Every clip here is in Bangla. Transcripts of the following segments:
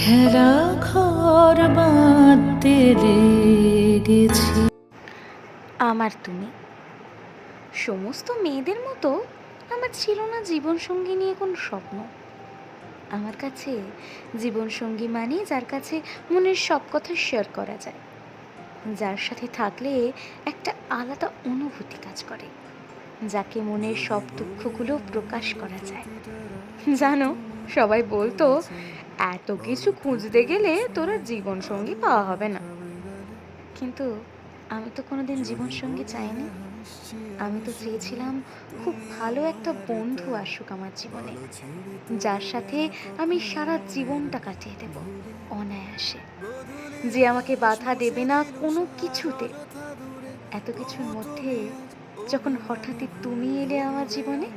ঘেরা ঘর বাঁধতে লেগেছি। আমার তুমি সমস্ত মেয়েদের মতো আমার ছিল না জীবনসঙ্গী নিয়ে কোনো স্বপ্ন। আমার কাছে জীবনসঙ্গী মানে যার কাছে মনের সব কথা শেয়ার করা যায়, যার সাথে থাকলে একটা আলাদা অনুভূতি কাজ করে, যাকে মনের সব দুঃখগুলো প্রকাশ করা যায়। জানো, সবাই বলতো এত কিছু খুঁজতে গেলে তোরা জীবনসঙ্গী পাওয়া হবে না, কিন্তু আমি তো কোনোদিন জীবনসঙ্গী চাইনি। আমি তো চেয়েছিলাম খুব ভালো একটা বন্ধু আসুক আমার জীবনে, যার সাথে আমি সারা জীবনটা কাটিয়ে দেব অনায়াসে, যে আমাকে বাধা দেবে না কোনো কিছুতে। এত কিছুর মধ্যে যখন হঠাৎই তুমি এলে আমার জীবনে,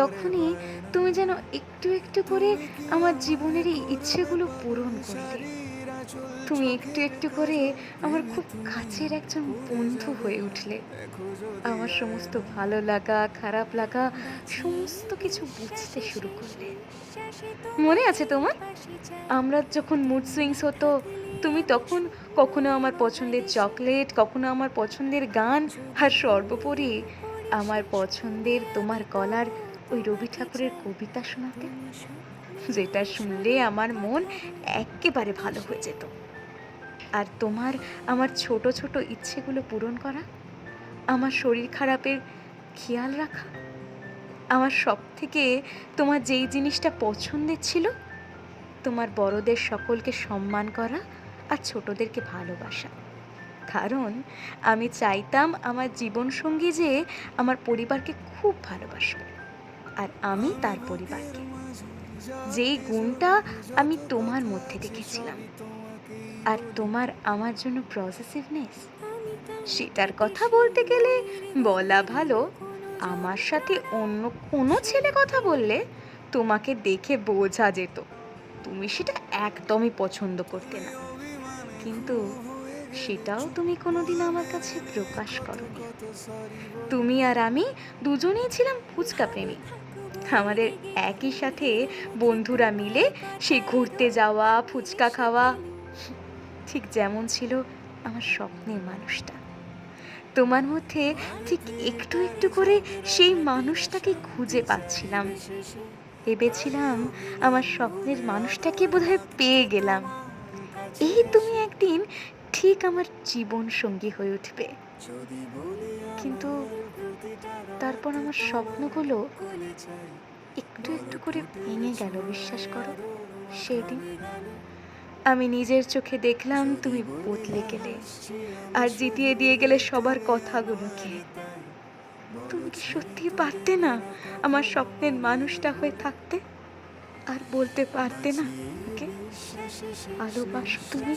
তখনই তুমি যেন একটু একটু করে আমার জীবনের এই ইচ্ছেগুলো পূরণ করলে। তুমি একটু একটু করে আমার খুব কাছের একজন বন্ধু হয়ে উঠলে। আমার সমস্ত ভালো লাগা, খারাপ লাগা, সমস্ত কিছু বুঝতে শুরু করলে। মনে আছে তোমার, আমরা যখন মুড সুইংস হতো, তুমি তখন কখনো আমার পছন্দের চকলেট, কখনো আমার পছন্দের গান, আর সর্বোপরি আমার পছন্দের তোমার গলার ওই রবি ঠাকুরের কবিতা শোনাতে, যেটা শুনলে আমার মন একেবারে ভালো হয়ে যেত। আর তোমার আমার ছোট ছোট ইচ্ছেগুলো পূরণ করা, আমার শরীর খারাপের খেয়াল রাখা, আমার সব থেকে তোমার যেই জিনিসটা পছন্দের ছিল, তোমার বড়দের সকলকে সম্মান করা আর ছোটদেরকে ভালোবাসা। কারণ আমি চাইতাম আমার জীবনসঙ্গী যে আমার পরিবারকে খুব ভালোবাসবে, আর আমি তার পরিবারকে। যেই গুণটা আমি তোমার মধ্যে দেখেছিলাম, আর তোমার আমার জন্য পজিটিভনেস, সেটার কথা বলতে গেলে বলা ভালো, আমার সাথে অন্য কোনো ছেলে কথা বললে তোমাকে দেখে বোঝা যেত তুমি সেটা একদমই পছন্দ করতে না। কিন্তু সেটাও তুমি কোনোদিন আমার কাছে প্রকাশ করোনি। তুমি আর আমি দুজনেই ছিলাম ফুচকা প্রেমী। আমাদের একই সাথে বন্ধুরা মিলে সে ঘুরতে যাওয়া, ফুচকা খাওয়া, ঠিক যেমন ছিল আমার স্বপ্নের মানুষটা। তোমার মধ্যে ঠিক একটু একটু করে সেই মানুষটাকে খুঁজে পাচ্ছিলাম। ভেবেছিলাম আমার স্বপ্নের মানুষটাকে বোধহয় পেয়ে গেলাম। এই তুমি একদিন ঠিক আমার জীবন সঙ্গী হয়ে উঠবে। কিন্তু তারপর আমার স্বপ্নগুলো একটু একটু করে ভেঙে গেল, বিশ্বাস করো। সেদিন আমি নিজের চোখে দেখলাম তুমি বদলে গেলে, আর জিতিয়ে দিয়ে গেলে সবার কথাগুলোকে। তুমি কি সত্যি পারতে না আমার স্বপ্নের মানুষটা হয়ে থাকতে, আর বলতে পারতে না ওকে ভালোবাসো তুমি?